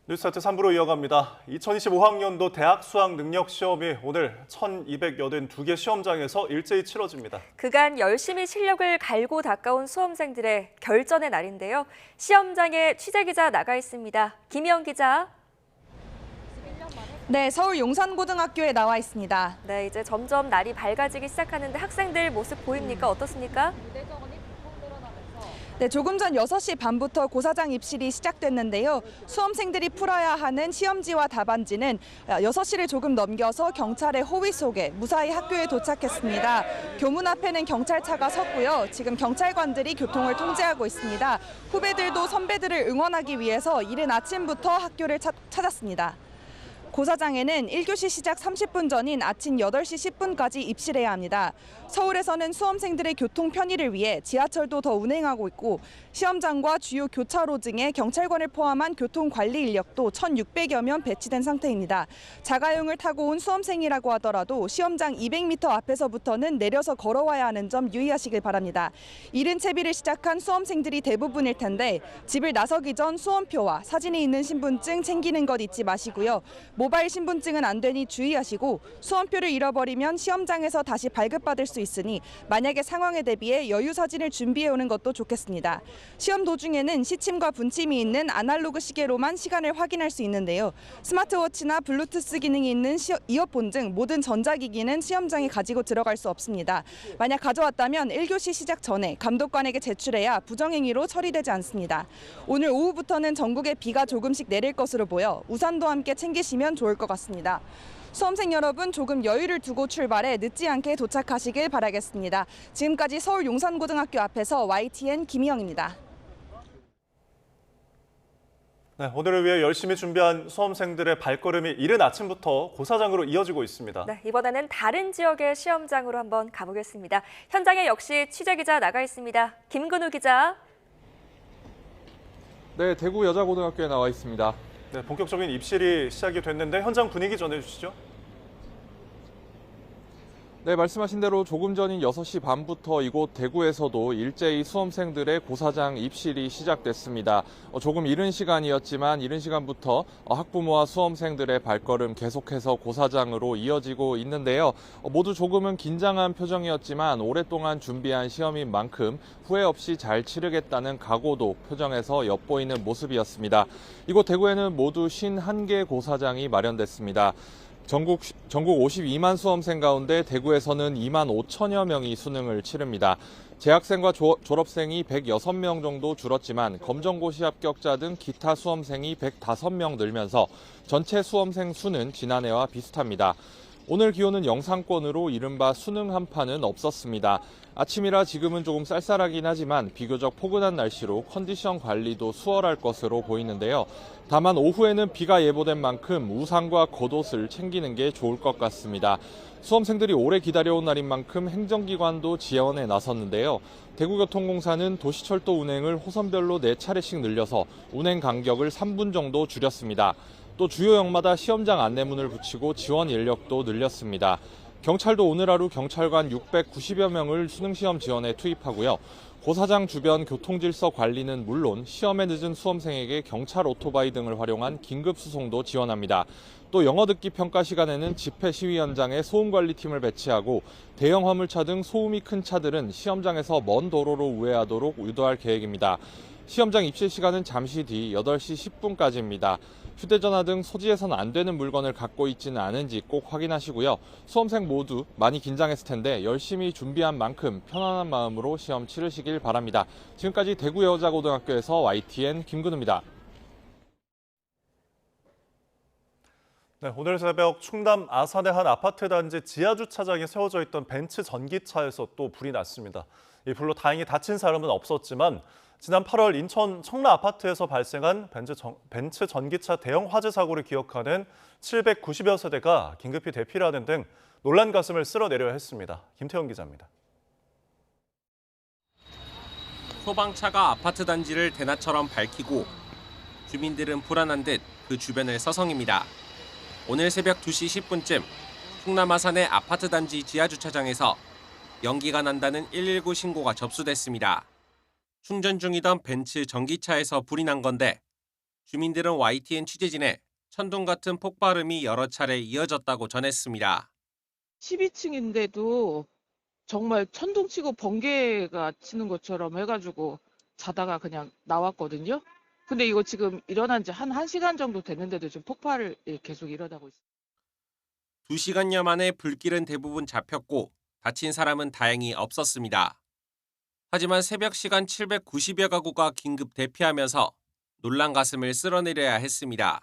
뉴스타트 3부로 이어갑니다. 2025학년도 대학 수학 능력 시험이 오늘 1,282개 시험장에서 일제히 치러집니다. 그간 열심히 실력을 갈고 닦아온 수험생들의 결전의 날인데요. 시험장에 취재기자 나가 있습니다. 김희영 기자. 네, 서울 용산고등학교에 나와 있습니다. 네, 이제 점점 날이 밝아지기 시작하는데 학생들 모습 보입니까? 어떻습니까? 네, 조금 전 6시 반부터 고사장 입실이 시작됐는데요. 수험생들이 풀어야 하는 시험지와 답안지는 6시를 조금 넘겨서 경찰의 호위 속에 무사히 학교에 도착했습니다. 교문 앞에는 경찰차가 섰고요. 지금 경찰관들이 교통을 통제하고 있습니다. 후배들도 선배들을 응원하기 위해서 이른 아침부터 학교를 찾았습니다. 고사장에는 1교시 시작 30분 전인 아침 8시 10분까지 입실해야 합니다. 서울에서는 수험생들의 교통 편의를 위해 지하철도 더 운행하고 있고 시험장과 주요 교차로 등에 경찰관을 포함한 교통관리 인력도 1,600여 명 배치된 상태입니다. 자가용을 타고 온 수험생이라고 하더라도 시험장 200m 앞에서부터는 내려서 걸어와야 하는 점 유의하시길 바랍니다. 이른 채비를 시작한 수험생들이 대부분일 텐데 집을 나서기 전 수험표와 사진이 있는 신분증 챙기는 것 잊지 마시고요. 모바일 신분증은 안 되니 주의하시고 수험표를 잃어버리면 시험장에서 다시 발급받을 수 있으니 만약에 상황에 대비해 여유 사진을 준비해 오는 것도 좋겠습니다. 시험 도중에는 시침과 분침이 있는 아날로그 시계로만 시간을 확인할 수 있는데요. 스마트워치나 블루투스 기능이 있는 이어폰 등 모든 전자기기는 시험장에 가지고 들어갈 수 없습니다. 만약 가져왔다면 1교시 시작 전에 감독관에게 제출해야 부정행위로 처리되지 않습니다. 오늘 오후부터는 전국에 비가 조금씩 내릴 것으로 보여 우산도 함께 챙기시면 좋을 것 같습니다. 수험생 여러분 조금 여유를 두고 출발해 늦지 않게 도착하시길 바라겠습니다. 지금까지 서울 용산고등학교 앞에서 YTN 김희영입니다. 네, 오늘을 위해 열심히 준비한 수험생들의 발걸음이 이른 아침부터 고사장으로 이어지고 있습니다. 네, 이번에는 다른 지역의 시험장으로 한번 가보겠습니다. 현장에 역시 취재기자 나가 있습니다. 김근우 기자. 네, 대구 여자고등학교에 나와 있습니다. 네, 본격적인 입실이 시작이 됐는데 현장 분위기 전해주시죠. 네, 말씀하신 대로 조금 전인 6시 반부터 이곳 대구에서도 일제히 수험생들의 고사장 입실이 시작됐습니다. 조금 이른 시간이었지만 이른 시간부터 학부모와 수험생들의 발걸음 계속해서 고사장으로 이어지고 있는데요. 모두 조금은 긴장한 표정이었지만 오랫동안 준비한 시험인 만큼 후회 없이 잘 치르겠다는 각오도 표정에서 엿보이는 모습이었습니다. 이곳 대구에는 모두 51개 고사장이 마련됐습니다. 전국 52만 수험생 가운데 대구에서는 2만 5천여 명이 수능을 치릅니다. 재학생과 졸업생이 106명 정도 줄었지만 검정고시 합격자 등 기타 수험생이 105명 늘면서 전체 수험생 수는 지난해와 비슷합니다. 오늘 기온은 영상권으로 이른바 수능 한파는 없었습니다. 아침이라 지금은 조금 쌀쌀하긴 하지만 비교적 포근한 날씨로 컨디션 관리도 수월할 것으로 보이는데요. 다만 오후에는 비가 예보된 만큼 우산과 겉옷을 챙기는 게 좋을 것 같습니다. 수험생들이 오래 기다려온 날인 만큼 행정기관도 지원에 나섰는데요. 대구교통공사는 도시철도 운행을 호선별로 4차례씩 늘려서 운행 간격을 3분 정도 줄였습니다. 또 주요 역마다 시험장 안내문을 붙이고 지원 인력도 늘렸습니다. 경찰도 오늘 하루 경찰관 690여 명을 수능시험 지원에 투입하고요. 고사장 주변 교통질서 관리는 물론 시험에 늦은 수험생에게 경찰 오토바이 등을 활용한 긴급 수송도 지원합니다. 또 영어 듣기 평가 시간에는 집회 시위 현장에 소음관리팀을 배치하고 대형 화물차 등 소음이 큰 차들은 시험장에서 먼 도로로 우회하도록 유도할 계획입니다. 시험장 입실 시간은 잠시 뒤 8시 10분까지입니다. 휴대전화 등 소지해서는 안 되는 물건을 갖고 있지는 않은지 꼭 확인하시고요. 수험생 모두 많이 긴장했을 텐데 열심히 준비한 만큼 편안한 마음으로 시험 치르시길 바랍니다. 지금까지 대구 여자고등학교에서 YTN 김근우입니다. 네, 오늘 새벽 충남 아산의 한 아파트 단지 지하주차장에 세워져 있던 벤츠 전기차에서 또 불이 났습니다. 이 불로 다행히 다친 사람은 없었지만 지난 8월 인천 청라 아파트에서 발생한 벤츠 전기차 대형 화재 사고를 기억하는 790여 세대가 긴급히 대피를 하는 등 놀란 가슴을 쓸어내려야 했습니다. 김태형 기자입니다. 소방차가 아파트 단지를 대낮처럼 밝히고 주민들은 불안한 듯 그 주변을 서성입니다. 오늘 새벽 2시 10분쯤 충남 아산의 아파트 단지 지하주차장에서 연기가 난다는 119 신고가 접수됐습니다. 충전 중이던 벤츠 전기차에서 불이 난 건데 주민들은 YTN 취재진에 천둥 같은 폭발음이 여러 차례 이어졌다고 전했습니다. 12층인데도 정말 천둥치고 번개가 치는 것처럼 해가지고 자다가 그냥 나왔거든요. 근데 이거 지금 일어난 지 한 1시간 정도 됐는데도 지금 폭발을 계속 일어나고 있어요. 2시간여 만에 불길은 대부분 잡혔고 다친 사람은 다행히 없었습니다. 하지만 새벽 시간 790여 가구가 긴급 대피하면서 놀란 가슴을 쓸어내려야 했습니다.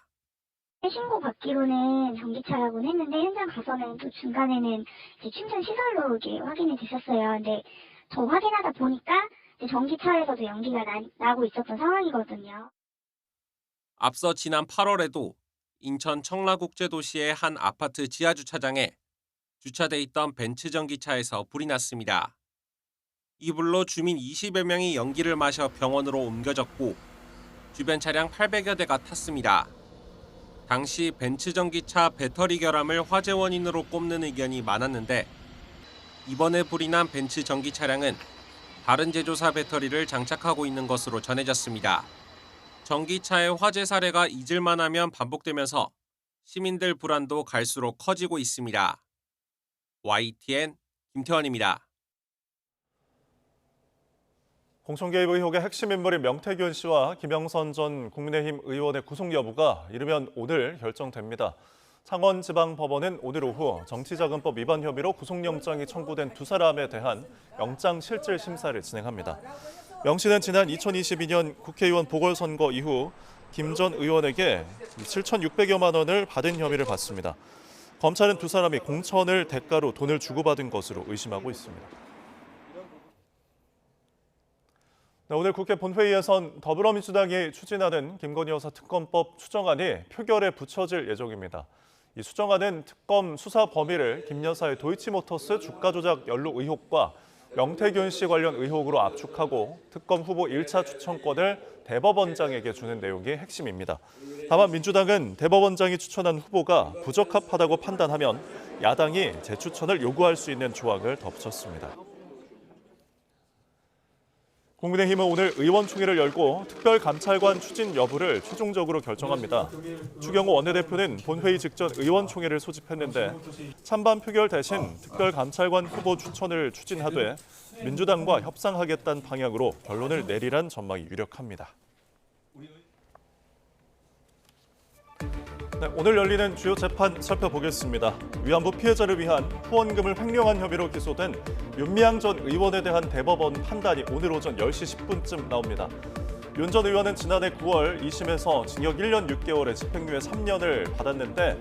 신고 받기로는 전기차라고는 했는데 현장 가서는 또 중간에는 이제 충전 시설로 이렇게 확인이 됐었어요. 근데 저 확인하다 보니까 이제 전기차에서도 연기가 나고 있었던 상황이거든요. 앞서 지난 8월에도 인천 청라국제도시의 한 아파트 지하주차장에 주차돼 있던 벤츠 전기차에서 불이 났습니다. 이 불로 주민 20여 명이 연기를 마셔 병원으로 옮겨졌고 주변 차량 800여 대가 탔습니다. 당시 벤츠 전기차 배터리 결함을 화재 원인으로 꼽는 의견이 많았는데 이번에 불이 난 벤츠 전기 차량은 다른 제조사 배터리를 장착하고 있는 것으로 전해졌습니다. 전기차의 화재 사례가 잊을만 하면 반복되면서 시민들 불안도 갈수록 커지고 있습니다. YTN 김태원입니다. 공천 개입 의혹의 핵심 인물인 명태균 씨와 김영선 전 국민의힘 의원의 구속 여부가 이르면 오늘 결정됩니다. 창원지방법원은 오늘 오후 정치자금법 위반 혐의로 구속영장이 청구된 두 사람에 대한 영장실질 심사를 진행합니다. 명 씨는 지난 2022년 국회의원 보궐선거 이후 김 전 의원에게 7,600여만 원을 받은 혐의를 받습니다. 검찰은 두 사람이 공천을 대가로 돈을 주고받은 것으로 의심하고 있습니다. 네, 오늘 국회 본회의에선 더불어민주당이 추진하는 김건희 여사 특검법 추정안이 표결에 붙여질 예정입니다. 이 추정안은 특검 수사 범위를 김 여사의 도이치모터스 주가 조작 연루 의혹과 명태균 씨 관련 의혹으로 압축하고 특검 후보 1차 추천권을 대법원장에게 주는 내용이 핵심입니다. 다만 민주당은 대법원장이 추천한 후보가 부적합하다고 판단하면 야당이 재추천을 요구할 수 있는 조항을 덧붙였습니다. 국민의힘은 오늘 의원총회를 열고 특별감찰관 추진 여부를 최종적으로 결정합니다. 추경호 원내대표는 본회의 직전 의원총회를 소집했는데 찬반 표결 대신 특별감찰관 후보 추천을 추진하되 민주당과 협상하겠다는 방향으로 결론을 내리란 전망이 유력합니다. 네, 오늘 열리는 주요 재판 살펴보겠습니다. 위안부 피해자를 위한 후원금을 횡령한 혐의로 기소된 윤미향 전 의원에 대한 대법원 판단이 오늘 오전 10시 10분쯤 나옵니다. 윤 전 의원은 지난해 9월 2심에서 징역 1년 6개월에 집행유예 3년을 받았는데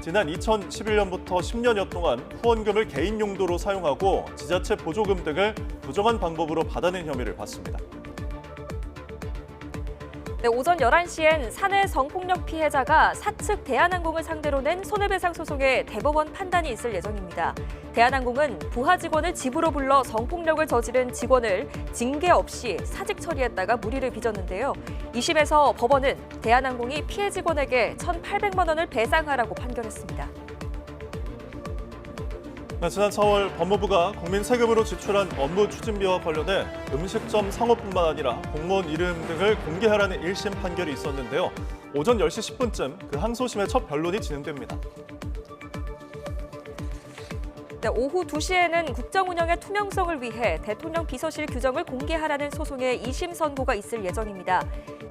지난 2011년부터 10년여 동안 후원금을 개인 용도로 사용하고 지자체 보조금 등을 부정한 방법으로 받아낸 혐의를 받습니다. 네, 오전 11시엔 사내 성폭력 피해자가 사측 대한항공을 상대로 낸 손해배상 소송에 대법원 판단이 있을 예정입니다. 대한항공은 부하 직원을 집으로 불러 성폭력을 저지른 직원을 징계 없이 사직 처리했다가 물의를 빚었는데요. 2심에서 법원은 대한항공이 피해 직원에게 1,800만 원을 배상하라고 판결했습니다. 지난 4월 법무부가 국민 세금으로 지출한 업무 추진비와 관련해 음식점 상호뿐만 아니라 공무원 이름 등을 공개하라는 1심 판결이 있었는데요. 오전 10시 10분쯤 그 항소심의 첫 변론이 진행됩니다. 네, 오후 2시에는 국정 운영의 투명성을 위해 대통령 비서실 규정을 공개하라는 소송의 2심 선고가 있을 예정입니다.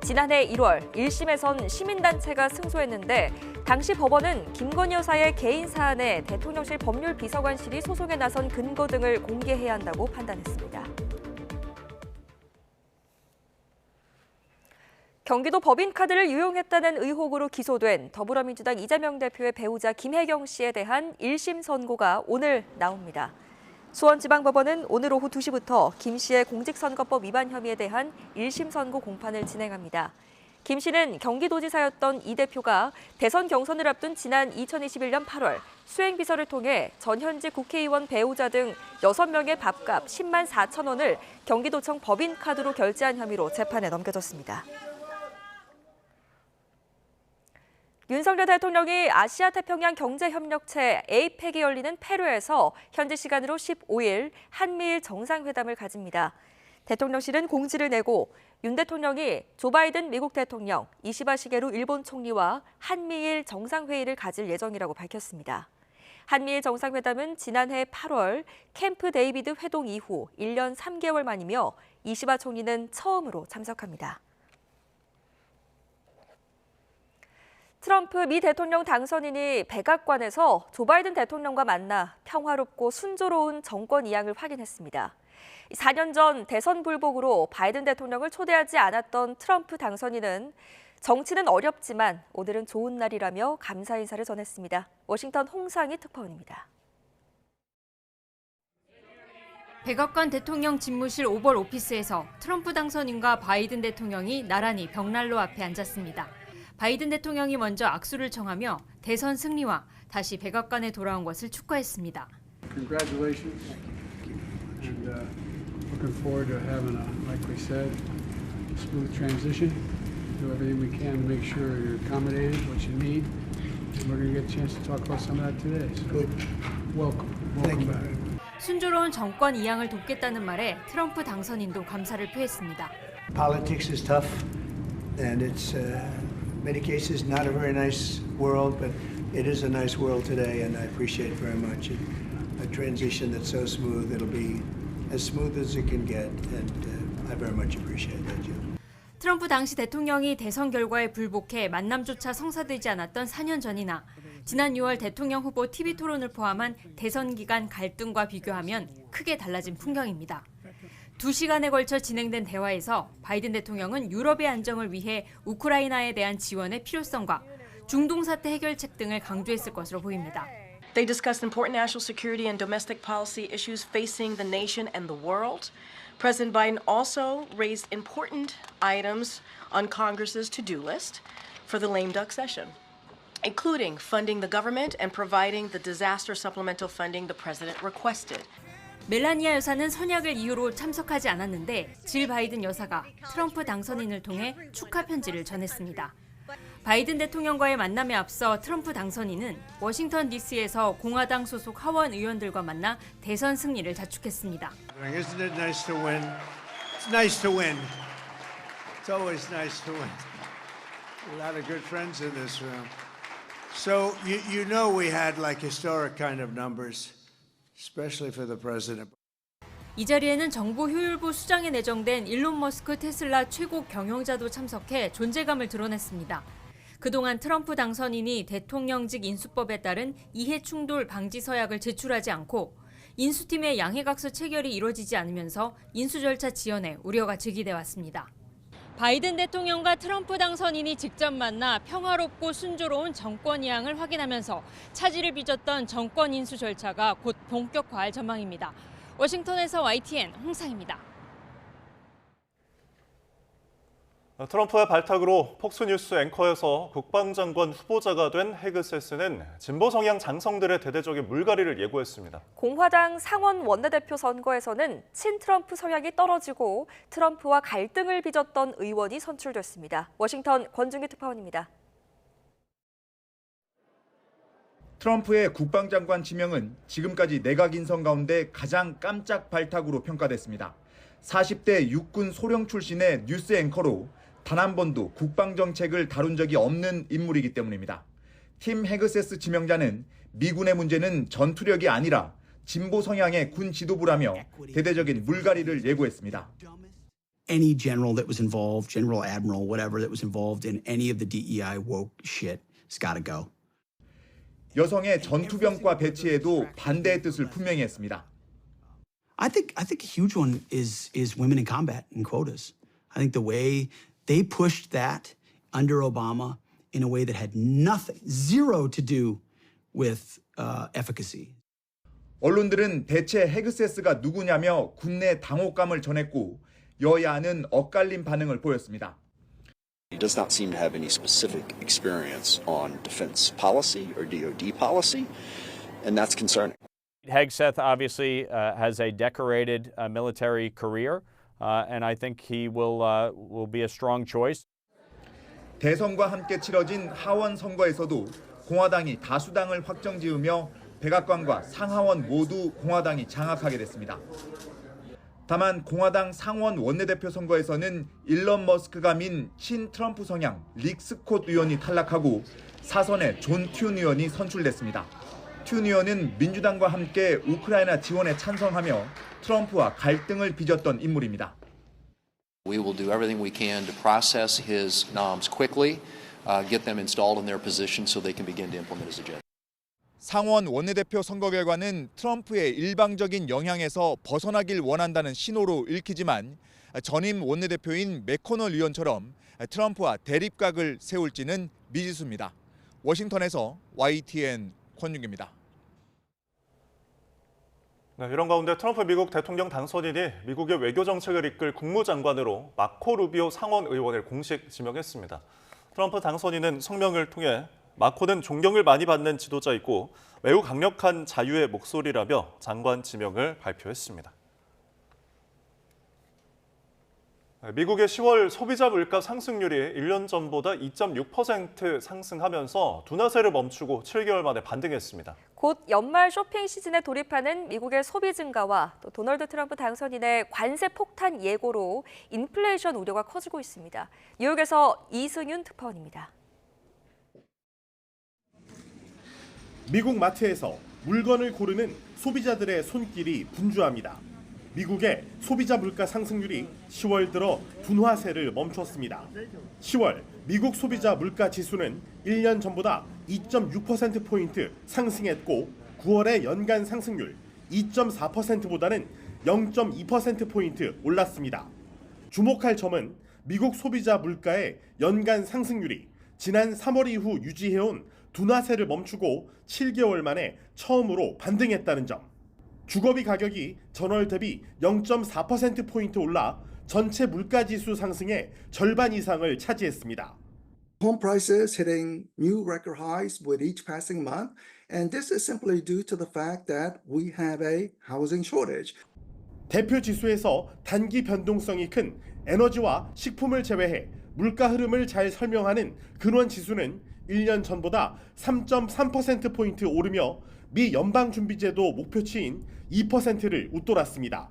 지난해 1월 1심에선 시민단체가 승소했는데 당시 법원은 김건희 여사의 개인 사안에 대통령실 법률비서관실이 소송에 나선 근거 등을 공개해야 한다고 판단했습니다. 경기도 법인카드를 유용했다는 의혹으로 기소된 더불어민주당 이재명 대표의 배우자 김혜경 씨에 대한 1심 선고가 오늘 나옵니다. 수원지방법원은 오늘 오후 2시부터 김 씨의 공직선거법 위반 혐의에 대한 1심 선고 공판을 진행합니다. 김 씨는 경기도지사였던 이 대표가 대선 경선을 앞둔 지난 2021년 8월 수행비서를 통해 전현직 국회의원 배우자 등 6명의 밥값 10만 4천 원을 경기도청 법인카드로 결제한 혐의로 재판에 넘겨졌습니다. 윤석열 대통령이 아시아태평양 경제협력체 APEC이 열리는 페루에서 현지 시간으로 15일 한미일 정상회담을 가집니다. 대통령실은 공지를 내고 윤 대통령이 조 바이든 미국 대통령, 이시바 시게루 일본 총리와 한미일 정상회의를 가질 예정이라고 밝혔습니다. 한미일 정상회담은 지난해 8월 캠프 데이비드 회동 이후 1년 3개월 만이며 이시바 총리는 처음으로 참석합니다. 트럼프 미 대통령 당선인이 백악관에서 조 바이든 대통령과 만나 평화롭고 순조로운 정권 이양을 확인했습니다. 4년 전 대선 불복으로 바이든 대통령을 초대하지 않았던 트럼프 당선인은 정치는 어렵지만 오늘은 좋은 날이라며 감사 인사를 전했습니다. 워싱턴 홍상희 특파원입니다. 백악관 대통령 집무실 오벌 오피스에서 트럼프 당선인과 바이든 대통령이 나란히 벽난로 앞에 앉았습니다. 바이든 대통령이 먼저 악수를 청하며 대선 승리와 다시 백악관에 돌아온 것을 축하했습니다. Congratulations, and looking forward to having like we said, smooth transition. Do everything we can to make sure you're accommodated, what you need, and we're going to get a chance to talk about some of that today. So, welcome back. 순조로운 정권 이양을 돕겠다는 말에 트럼프 당선인도 감사를 표했습니다. Politics is tough, and it's many cases not a very nice world, but it is a nice world today, and I appreciate very much a transition that's so smooth. It'll be as smooth as it can get, and I very much appreciate that, Jim. 트럼프 당시 대통령이 대선 결과에 불복해 만남조차 성사되지 않았던 4년 전이나 지난 6월 대통령 후보 TV 토론을 포함한 대선 기간 갈등과 비교하면 크게 달라진 풍경입니다. 2시간에 걸쳐 진행된 대화에서 바이든 대통령은 유럽의 안정을 위해 우크라이나에 대한 지원의 필요성과 중동 사태 해결책 등을 강조했을 것으로 보입니다. They discussed important national security and domestic policy issues facing the nation and the world. President Biden also raised important items on Congress's to-do list for the lame duck session, including funding the government and providing the disaster supplemental funding the president requested. 멜라니아 여사는 선약을 이유로 참석하지 않았는데 질 바이든 여사가 트럼프 당선인을 통해 축하 편지를 전했습니다. 바이든 대통령과의 만남에 앞서 트럼프 당선인은 워싱턴 DC에서 공화당 소속 하원 의원들과 만나 대선 승리를 자축했습니다. Isn't it nice to win? It's nice to win. It's always nice to win. A lot of good friends in this room. So you know we had like historic kind of numbers, especially for the president. 이 자리에는 정부 효율부 수장에 내정된 일론 머스크 테슬라 최고 경영자도 참석해 존재감을 드러냈습니다. 그동안 트럼프 당선인이 대통령직 인수법에 따른 이해충돌 방지 서약을 제출하지 않고 인수팀의 양해각서 체결이 이루어지지 않으면서 인수 절차 지연에 우려가 제기돼 왔습니다. 바이든 대통령과 트럼프 당선인이 직접 만나 평화롭고 순조로운 정권 이양을 확인하면서 차질을 빚었던 정권 인수 절차가 곧 본격화할 전망입니다. 워싱턴에서 YTN 홍상입니다. 트럼프의 발탁으로 폭스뉴스 앵커에서 국방장관 후보자가 된 헤그세스는 진보 성향 장성들의 대대적인 물갈이를 예고했습니다. 공화당 상원 원내대표 선거에서는 친트럼프 성향이 떨어지고 트럼프와 갈등을 빚었던 의원이 선출됐습니다. 워싱턴 권중기 특파원입니다. 트럼프의 국방장관 지명은 지금까지 내각 인선 가운데 가장 깜짝 발탁으로 평가됐습니다. 40대 육군 소령 출신의 뉴스 앵커로 단 한 번도 국방정책을 다룬 적이 없는 인물이기 때문입니다. 팀 헤그세스 지명자는 미군의 문제는 전투력이 아니라 진보 성향의 군 지도부라며 대대적인 물갈이를 예고했습니다. Any general that was involved, general, admiral, whatever that was involved in any of the DEI woke shit has got to go. 여성의 전투병과 배치에도 반대의 뜻을 분명히 했습니다. I think a huge one is women in combat and quotas. I think the way they pushed that under Obama in a way that had zero to do with efficacy. 언론들은 대체 헤그세스가 누구냐며 군내 당혹감을 전했고 여야는 엇갈린 반응을 보였습니다. He does not seem to have any specific experience on defense policy or DoD policy, and that's concerning. Hegseth obviously has a decorated military career, and I think he will be a strong choice. 대선과 함께 치러진 하원 선거에서도 공화당이 다수당을 확정지으며 백악관과 상하원 모두 공화당이 장악하게 됐습니다. 다만 공화당 상원 원내대표 선거에서는 일론 머스크가 민 친트럼프 성향 릭 스콧 의원이 탈락하고 사선에 존 튠 의원이 선출됐습니다. 튠 의원은 민주당과 함께 우크라이나 지원에 찬성하며 트럼프와 갈등을 빚었던 인물입니다. We will do everything we can to process his noms quickly, get them installed in their position so they can begin to implement his agenda. 상원 원내대표 선거 결과는 트럼프의 일방적인 영향에서 벗어나길 원한다는 신호로 읽히지만 전임 원내대표인 매코널 의원처럼 트럼프와 대립각을 세울지는 미지수입니다. 워싱턴에서 YTN 권윤기입니다. 네, 이런 가운데 트럼프 미국 대통령 당선인이 미국의 외교 정책을 이끌 국무장관으로 마코 루비오 상원 의원을 공식 지명했습니다. 트럼프 당선인은 성명을 통해 마코는 존경을 많이 받는 지도자이고 매우 강력한 자유의 목소리라며 장관 지명을 발표했습니다. 미국의 10월 소비자 물가 상승률이 1년 전보다 2.6% 상승하면서 둔화세를 멈추고 7개월 만에 반등했습니다. 곧 연말 쇼핑 시즌에 돌입하는 미국의 소비 증가와 또 도널드 트럼프 당선인의 관세 폭탄 예고로 인플레이션 우려가 커지고 있습니다. 뉴욕에서 이승윤 특파원입니다. 미국 마트에서 물건을 고르는 소비자들의 손길이 분주합니다. 미국의 소비자 물가 상승률이 10월 들어 둔화세를 멈췄습니다. 10월 미국 소비자 물가 지수는 1년 전보다 2.6%포인트 상승했고 9월의 연간 상승률 2.4%보다는 0.2%포인트 올랐습니다. 주목할 점은 미국 소비자 물가의 연간 상승률이 지난 3월 이후 유지해온 둔화세를 멈추고 7개월 만에 처음으로 반등했다는 점. 주거비 가격이 전월 대비 0.4%포인트 올라 전체 물가지수 상승의 절반 이상을 차지했습니다. Home prices hitting new record highs with each passing month, and this is simply due to the fact that we have a housing shortage. 대표 지수에서 단기 변동성이 큰 에너지와 식품을 제외해 물가 흐름을 잘 설명하는 근원 지수는 1년 전보다 3.3%포인트 오르며 미 연방준비제도 목표치인 2%를 웃돌았습니다.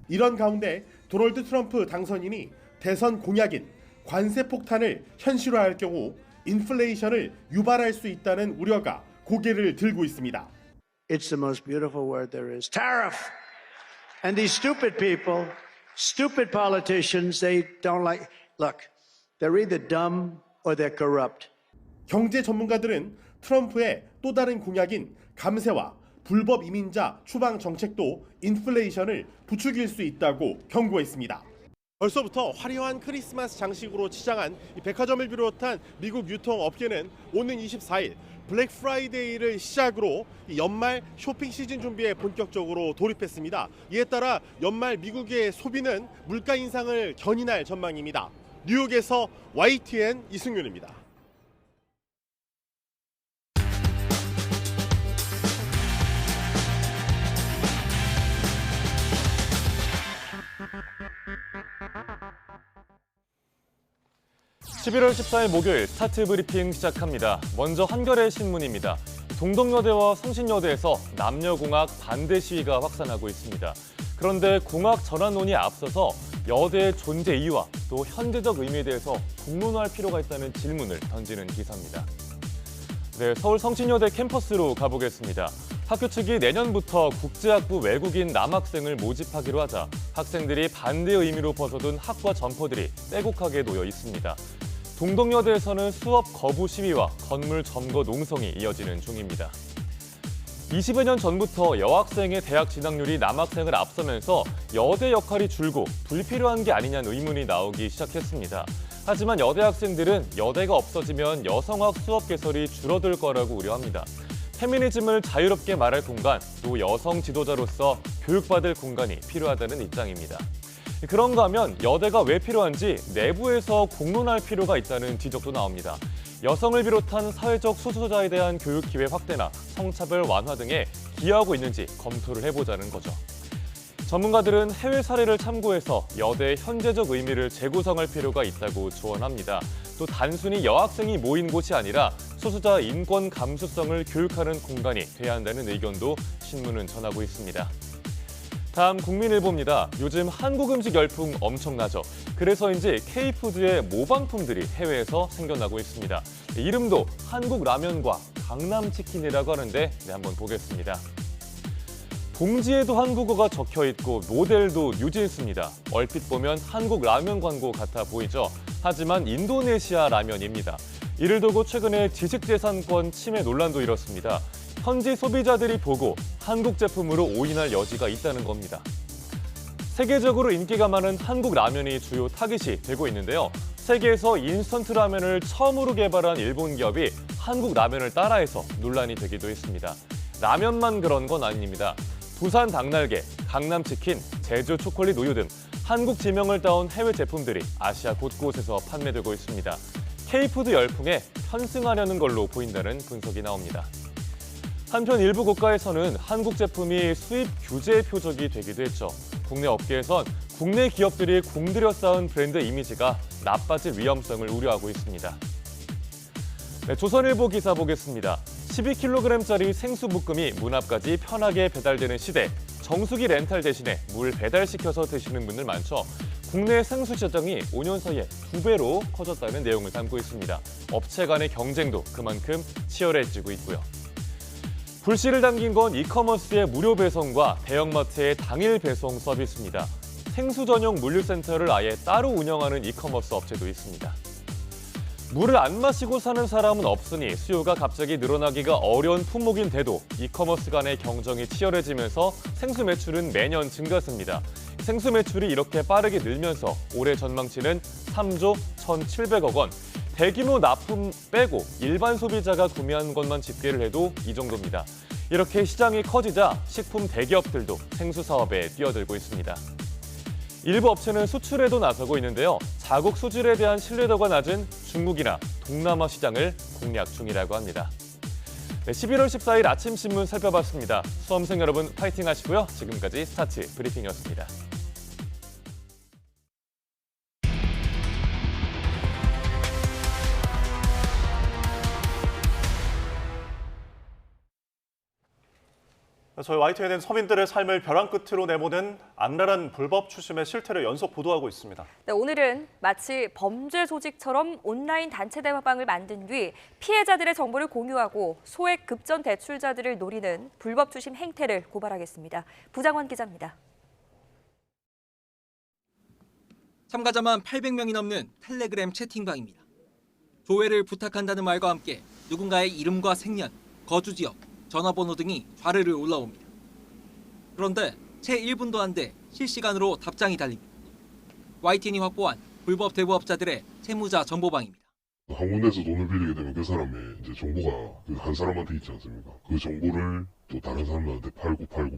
이런 가운데 도널드 트럼프 당선인이 대선 공약인 관세 폭탄을 현실화할 경우 인플레이션을 유발할 수 있다는 우려가 고개를 들고 있습니다. It's the most beautiful word there is. Tariff. And these stupid people, stupid politicians, they don't like. Look, they're either dumb or they're corrupt. 경제 전문가들은 트럼프의 또 다른 공약인 감세와 불법 이민자 추방 정책도 인플레이션을 부추길 수 있다고 경고했습니다. 벌써부터 화려한 크리스마스 장식으로 치장한 백화점을 비롯한 미국 유통업계는 오는 24일 블랙 프라이데이를 시작으로 연말 쇼핑 시즌 준비에 본격적으로 돌입했습니다. 이에 따라 연말 미국의 소비는 물가 인상을 견인할 전망입니다. 뉴욕에서 YTN 이승윤입니다. (11월 14일) 목요일 스타트 브리핑 시작합니다. 먼저 한겨레 신문입니다. 동덕여대와 성신여대에서 남녀공학 반대 시위가 확산하고 있습니다. 그런데 공학 전환론이 앞서서 여대의 존재 이유와 또 현대적 의미에 대해서 공론화할 필요가 있다는 질문을 던지는 기사입니다. 네, 서울 성신여대 캠퍼스로 가보겠습니다. 학교 측이 내년부터 국제학부 외국인 남학생을 모집하기로 하자 학생들이 반대 의미로 벗어둔 학과 점퍼들이 빼곡하게 놓여 있습니다. 동덕여대에서는 수업 거부 시위와 건물 점거 농성이 이어지는 중입니다. 20여 년 전부터 여학생의 대학 진학률이 남학생을 앞서면서 여대 역할이 줄고 불필요한 게 아니냐는 의문이 나오기 시작했습니다. 하지만 여대 학생들은 여대가 없어지면 여성학 수업 개설이 줄어들 거라고 우려합니다. 페미니즘을 자유롭게 말할 공간, 또 여성 지도자로서 교육받을 공간이 필요하다는 입장입니다. 그런가 하면 여대가 왜 필요한지 내부에서 공론할 필요가 있다는 지적도 나옵니다. 여성을 비롯한 사회적 소수자에 대한 교육 기회 확대나 성차별 완화 등에 기여하고 있는지 검토를 해보자는 거죠. 전문가들은 해외 사례를 참고해서 여대의 현재적 의미를 재구성할 필요가 있다고 조언합니다. 또 단순히 여학생이 모인 곳이 아니라 소수자 인권 감수성을 교육하는 공간이 돼야 한다는 의견도 신문은 전하고 있습니다. 다음 국민일보입니다. 요즘 한국 음식 열풍 엄청나죠. 그래서인지 K푸드의 모방품들이 해외에서 생겨나고 있습니다. 이름도 한국 라면과 강남치킨이라고 하는데 한번 보겠습니다. 봉지에도 한국어가 적혀 있고 모델도 뉴진스입니다. 얼핏 보면 한국 라면 광고 같아 보이죠. 하지만 인도네시아 라면입니다. 이를 두고 최근에 지식재산권 침해 논란도 일었습니다. 현지 소비자들이 보고 한국 제품으로 오인할 여지가 있다는 겁니다. 세계적으로 인기가 많은 한국 라면이 주요 타깃이 되고 있는데요. 세계에서 인스턴트 라면을 처음으로 개발한 일본 기업이 한국 라면을 따라해서 논란이 되기도 했습니다. 라면만 그런 건 아닙니다. 부산 닭날개, 강남치킨, 제주 초콜릿 우유 등 한국 지명을 따온 해외 제품들이 아시아 곳곳에서 판매되고 있습니다. K푸드 열풍에 편승하려는 걸로 보인다는 분석이 나옵니다. 한편 일부 국가에서는 한국 제품이 수입 규제 표적이 되기도 했죠. 국내 업계에선 국내 기업들이 공들여 쌓은 브랜드 이미지가 나빠질 위험성을 우려하고 있습니다. 네, 조선일보 기사 보겠습니다. 12kg짜리 생수볶음이 문 앞까지 편하게 배달되는 시대. 정수기 렌탈 대신에 물 배달시켜서 드시는 분들 많죠. 국내 생수 시장이 5년 사이에 2배로 커졌다는 내용을 담고 있습니다. 업체 간의 경쟁도 그만큼 치열해지고 있고요. 불씨를 당긴 건 이커머스의 무료 배송과 대형마트의 당일 배송 서비스입니다. 생수 전용 물류센터를 아예 따로 운영하는 이커머스 업체도 있습니다. 물을 안 마시고 사는 사람은 없으니 수요가 갑자기 늘어나기가 어려운 품목인데도 이커머스 간의 경쟁이 치열해지면서 생수 매출은 매년 증가세입니다. 생수 매출이 이렇게 빠르게 늘면서 올해 전망치는 3조 1,700억 원. 대규모 납품 빼고 일반 소비자가 구매한 것만 집계를 해도 이 정도입니다. 이렇게 시장이 커지자 식품 대기업들도 생수 사업에 뛰어들고 있습니다. 일부 업체는 수출에도 나서고 있는데요. 자국 수질에 대한 신뢰도가 낮은 중국이나 동남아 시장을 공략 중이라고 합니다. 네, 11월 14일 아침 신문 살펴봤습니다. 수험생 여러분 파이팅 하시고요. 지금까지 스타트 브리핑이었습니다. 저희 YTN은 서민들의 삶을 벼랑 끝으로 내모는 악랄한 불법 추심의 실태를 연속 보도하고 있습니다. 네, 오늘은 마치 범죄 조직처럼 온라인 단체 대화방을 만든 뒤 피해자들의 정보를 공유하고 소액 급전 대출자들을 노리는 불법 추심 행태를 고발하겠습니다. 부장원 기자입니다. 참가자만 800명이 넘는 텔레그램 채팅방입니다. 조회를 부탁한다는 말과 함께 누군가의 이름과 생년, 거주 지역, 전화번호 등이 좌르르 올라옵니다. 그런데 채 1분도 안 돼 실시간으로 답장이 달립니다. YTN이 확보한 불법 대부업자들의 채무자 정보방입니다. 한 군데서 돈을 빌리게 되면 그 사람의 이제 정보가 그 한 사람한테 있지 않습니까? 그 정보를 또 다른 사람들한테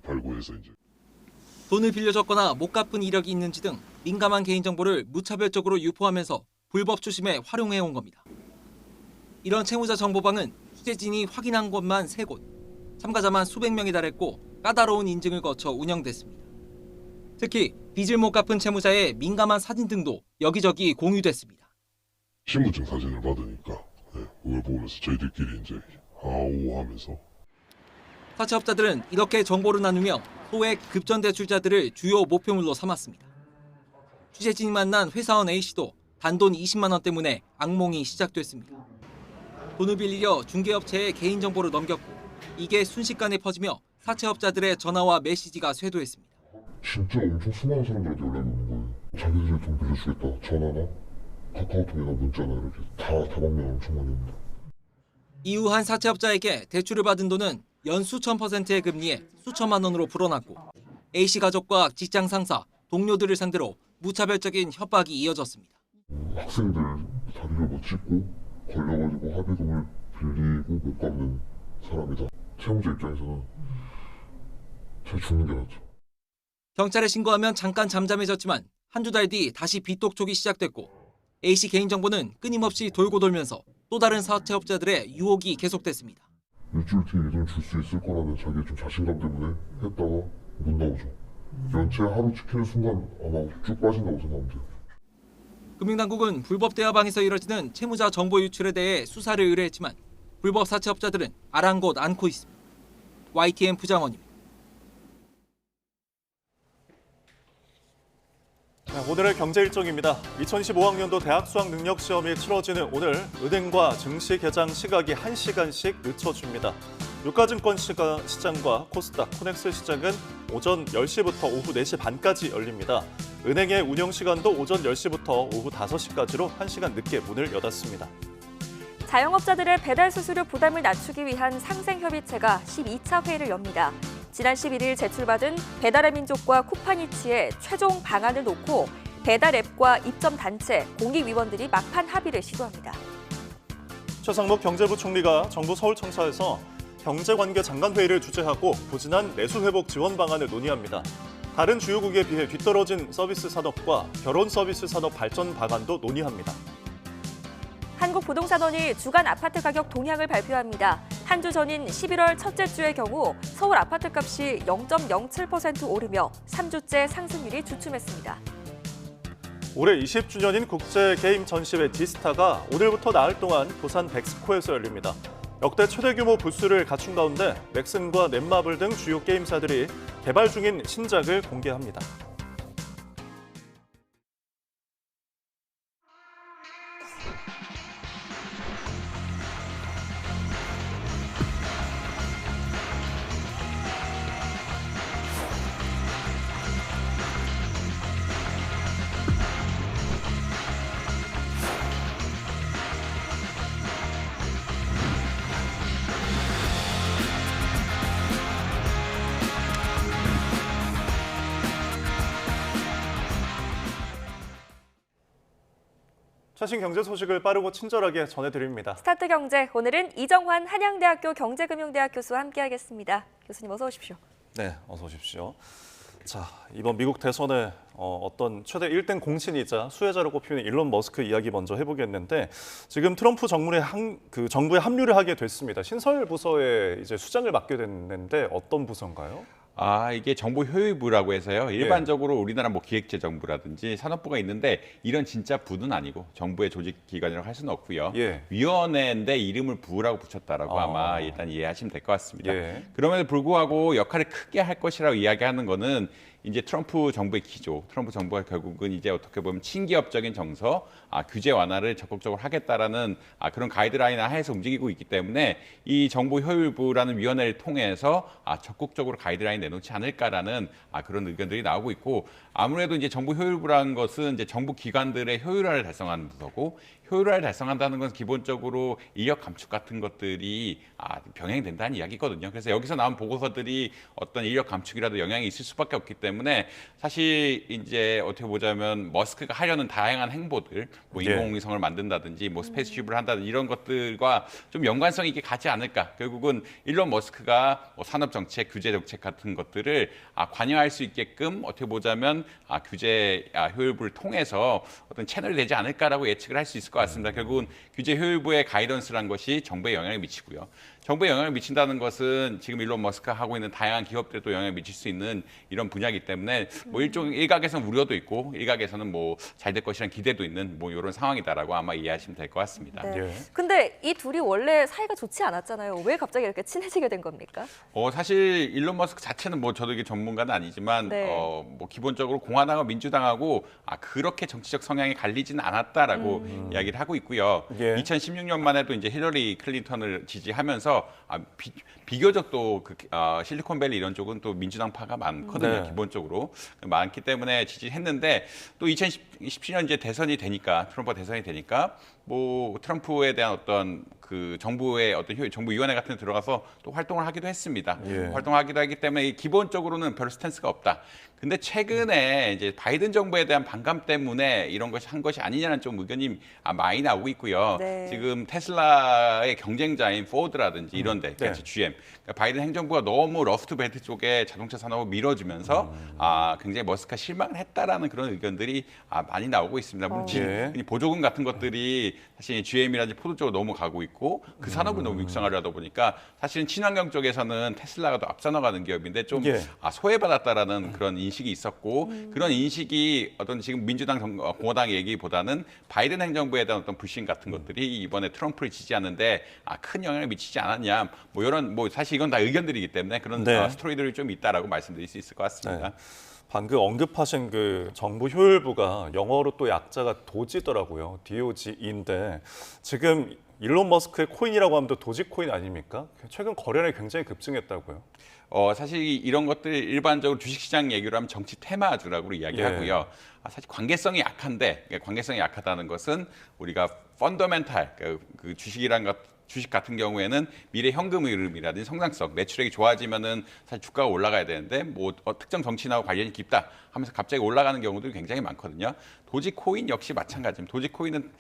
팔고 해서 이제 돈을 빌려줬거나 못 갚은 이력이 있는지 등 민감한 개인정보를 무차별적으로 유포하면서 불법 추심에 활용해온 겁니다. 이런 채무자 정보방은 취재진이 확인한 곳만 3곳, 참가자만 수백 명에 달했고 까다로운 인증을 거쳐 운영됐습니다. 특히 빚을 못 갚은 채무자의 민감한 사진 등도 여기저기 공유됐습니다. 신분증 사진을 받으니까 그걸 보면서 저희들끼리 이제 아오 하면서 사채업자들은 이렇게 정보를 나누며 소액 급전 대출자들을 주요 목표물로 삼았습니다. 취재진이 만난 회사원 A씨도 단돈 20만 원 때문에 악몽이 시작됐습니다. 돈을 빌리려 중개업체에 개인정보를 넘겼고 이게 순식간에 퍼지며 사채업자들의 전화와 메시지가 쇄도했습니다. 진짜 엄청 수많은 사람들한테 연락이 오는 거예요. 자기들이 돈 빌려주겠다. 전화나 카카오톡이나 문자나 이렇게 다 방면 엄청 많이 옵니다. 이후 한 사채업자에게 대출을 받은 돈은 연 수천 %의 금리에 수천만 원으로 불어났고 A씨 가족과 직장 상사, 동료들을 상대로 무차별적인 협박이 이어졌습니다. 학생들 다리를 뭐 찢고 걸려가지고 합의금을 빌리고 못 갚는 사람이다. 채무자 입장에서는 잘 죽는 게 낫죠. 경찰에 신고하면 잠깐 잠잠해졌지만 한두 달 뒤 다시 빚독촉이 시작됐고 A씨 개인정보는 끊임없이 돌고 돌면서 또 다른 사채업자들의 유혹이 계속됐습니다. 일주일 뒤에 이 돈 줄 수 있을 거라는 자기의 좀 자신감 때문에 했다가 못 나오죠. 연체 하루 지키는 순간 아마 쭉 빠진다고 생각하면 돼요. 금융당국은 불법 대화방에서 이뤄지는 채무자 정보 유출에 대해 수사를 의뢰했지만 불법 사채업자들은 아랑곳 않고 있습니다. YTN 부장원입니다. 오늘의 경제 일정입니다. 2025학년도 대학 수학 능력 시험이 치러지는 오늘 은행과 증시 개장 시각이 1시간씩 늦춰집니다. 유가증권 시장과 코스닥, 코넥스 시장은 오전 10시부터 오후 4시 반까지 열립니다. 은행의 운영 시간도 오전 10시부터 오후 5시까지로 1시간 늦게 문을 여닫습니다. 자영업자들의 배달 수수료 부담을 낮추기 위한 상생협의체가 12차 회의를 엽니다. 지난 11일 제출받은 배달의 민족과 쿠팡이츠의 최종 방안을 놓고 배달 앱과 입점 단체, 공익위원들이 막판 합의를 시도합니다. 최상목 경제부 총리가 정부 서울청사에서 경제관계 장관회의를 주재하고 부진한 내수회복 지원 방안을 논의합니다. 다른 주요국에 비해 뒤떨어진 서비스 산업과 결혼 서비스 산업 발전 방안도 논의합니다. 한국부동산원이 주간 아파트 가격 동향을 발표합니다. 한 주 전인 11월 첫째 주의 경우 서울 아파트값이 0.07% 오르며 3주째 상승률이 주춤했습니다. 올해 20주년인 국제게임 전시회 디스타가 오늘부터 나흘 동안 부산 백스코에서 열립니다. 역대 최대 규모 부스를 갖춘 가운데 넥슨과 넷마블 등 주요 게임사들이 개발 중인 신작을 공개합니다. 최신 경제 소식을 빠르고 친절하게 전해드립니다. 스타트 경제, 오늘은 이정환 한양대학교 경제금융대학 교수와 함께하겠습니다. 교수님 어서 오십시오. 네, 어서 오십시오. 자, 이번 미국 대선에 어떤 최대 1등 공신이자 수혜자로 꼽히는 일론 머스크 이야기 먼저 해보겠는데 지금 트럼프 정부에 합류를 하게 됐습니다. 신설 부서에 이제 수장을 맡게 됐는데 어떤 부서인가요? 이게 정보효율부라고 해서요. 일반적으로 우리나라 뭐 기획재정부라든지 산업부가 있는데 이런 진짜 부는 아니고 정부의 조직기관이라고 할 수는 없고요. 위원회인데 이름을 부라고 붙였다라고 아마 일단 이해하시면 될 것 같습니다. 그럼에도 불구하고 역할을 크게 할 것이라고 이야기하는 거는 이제 트럼프 정부의 기조, 트럼프 정부가 결국은 이제 어떻게 보면 친기업적인 정서, 규제 완화를 적극적으로 하겠다라는 그런 가이드라인 하에서 움직이고 있기 때문에 이 정보효율부라는 위원회를 통해서 적극적으로 가이드라인 내놓지 않을까라는 그런 의견들이 나오고 있고 아무래도 이제 정보효율부라는 것은 이제 정부 기관들의 효율화를 달성하는 부서고 효율화를 달성한다는 건 기본적으로 인력 감축 같은 것들이 병행된다는 이야기거든요. 그래서 여기서 나온 보고서들이 어떤 인력 감축이라도 영향이 있을 수밖에 없기 때문에 사실 이제 어떻게 보자면 머스크가 하려는 다양한 행보들, 뭐 인공위성을 만든다든지 뭐 스페이스쉽을 한다든지 이런 것들과 좀 연관성 있게 가지 않을까. 결국은 일론 머스크가 뭐 산업 정책, 규제 정책 같은 것들을 관여할 수 있게끔 어떻게 보자면 규제 효율부를 통해서 어떤 채널이 되지 않을까라고 예측을 할 수 있을 것 같습니다. 결국은 규제 효율부의 가이던스란 것이 정부에 영향을 미치고요. 정부에 영향을 미친다는 것은 지금 일론 머스크가 하고 있는 다양한 기업들에도 영향을 미칠 수 있는 이런 분야이기 때문에 뭐 일각에서는 우려도 있고 일각에서는 뭐 잘 될 것이라는 기대도 있는 뭐 이런 상황이다라고 아마 이해하시면 될 것 같습니다. 근데 이 둘이 원래 사이가 좋지 않았잖아요. 왜 갑자기 이렇게 친해지게 된 겁니까? 사실 일론 머스크 자체는 뭐 저도 이게 전문가는 아니지만 뭐 기본적으로 공화당과 민주당하고 그렇게 정치적 성향이 갈리지는 않았다라고 이야기를 하고 있고요. 2016년만 해도 이제 힐러리 클린턴을 지지하면서 비교적 또 실리콘밸리 이런 쪽은 또 민주당파가 많거든요. 기본적으로 많기 때문에 지지했는데 또 2017년 이제 대선이 되니까 트럼프가 대선이 되니까 뭐 트럼프에 대한 어떤 그 정부의 어떤 정부위원회 같은 데 들어가서 또 활동을 하기도 했습니다. 활동하기도 하기 때문에 기본적으로는 별 스탠스가 없다. 근데 최근에 이제 바이든 정부에 대한 반감 때문에 이런 것이 한 것이 아니냐는 좀 의견이 많이 나오고 있고요. 지금 테슬라의 경쟁자인 포드라든지 이런 데, GM. 그러니까 바이든 행정부가 너무 러스트 벨트 쪽에 자동차 산업을 밀어주면서 굉장히 머스크가 실망을 했다라는 그런 의견들이 많이 나오고 있습니다. 물론 보조금 같은 것들이 사실 GM이라든지 포드 쪽으로 너무 가고 있고 그 산업을 너무 육성하려다 보니까 사실은 친환경 쪽에서는 테슬라가 더 앞서 나가는 기업인데 좀 소외받았다라는 그런 인식이 있었고 그런 인식이 어떤 지금 민주당, 공화당 얘기보다는 바이든 행정부에 대한 어떤 불신 같은 것들이 이번에 트럼프를 지지하는데 큰 영향을 미치지 않았냐 뭐 이런 뭐 사실 이건 다 의견들이기 때문에 그런 스토리들이 좀 있다라고 말씀드릴 수 있을 것 같습니다. 방금 언급하신 그 정부 효율부가 영어로 또 약자가 도지더라고요. DOG인데 지금 일론 머스크의 코인이라고 하면 또 도지코인 아닙니까? 최근 거래량이 굉장히 급증했다고요. 사실 이런 것들 일반적으로 주식시장 얘기로 하면 정치 테마주라고 이야기하고요. 사실 관계성이 약한데, 관계성이 약하다는 것은 우리가 펀더멘탈, 그 주식 같은 경우에는 미래 현금 흐름이라든지 성장성, 매출액이 좋아지면은 사실 주가가 올라가야 되는데 뭐 특정 정치인하고 관련이 깊다 하면서 갑자기 올라가는 경우들이 굉장히 많거든요. 도지코인 역시 마찬가지입니다. 도지코인은